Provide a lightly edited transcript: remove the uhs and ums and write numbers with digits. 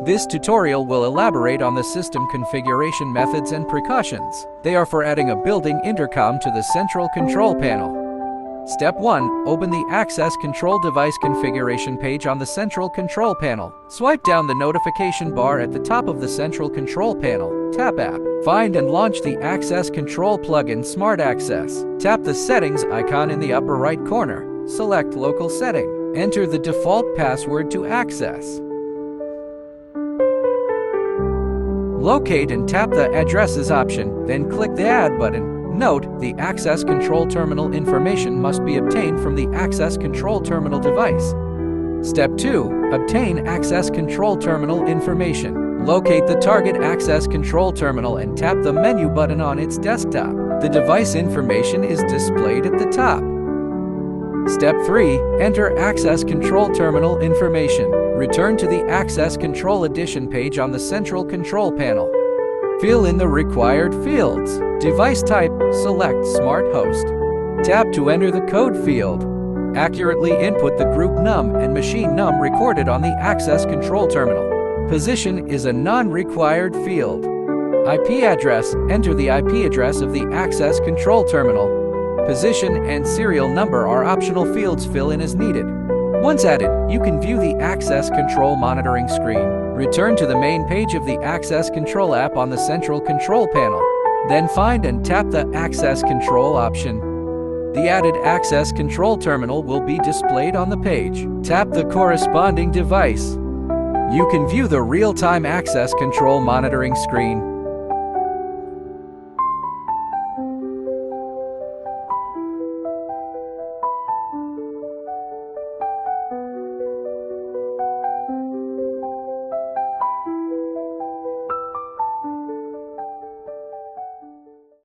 This tutorial will elaborate on the system configuration methods and precautions. They are for adding a building intercom to the central control panel. Step 1. Open the Access Control Device configuration page on the central control panel. Swipe down the notification bar at the top of the central control panel. Tap App. Find and launch the Access Control plugin Smart Access. Tap the Settings icon in the upper right corner. Select Local Setting. Enter the default password to access. Locate and tap the Addresses option, then click the Add button. Note, the Access Control Terminal information must be obtained from the Access Control Terminal device. Step 2. Obtain Access Control Terminal information. Locate the target Access Control Terminal and tap the menu button on its desktop. The device information is displayed at the top. Step 3. Enter Access Control Terminal information. Return to the Access Control Edition page on the central control panel. Fill in the required fields. Device type, select Smart Host. Tap to enter the code field. Accurately input the group num and machine num recorded on the Access Control Terminal. Position is a non-required field. IP address, enter the IP address of the Access Control Terminal. Position and serial number are optional fields. Fill in as needed. Once added, you can view the Access Control monitoring screen. Return to the main page of the Access Control app on the central control panel. Then find and tap the Access Control option. The added Access Control Terminal will be displayed on the page. Tap the corresponding device. You can view the real-time Access Control monitoring screen.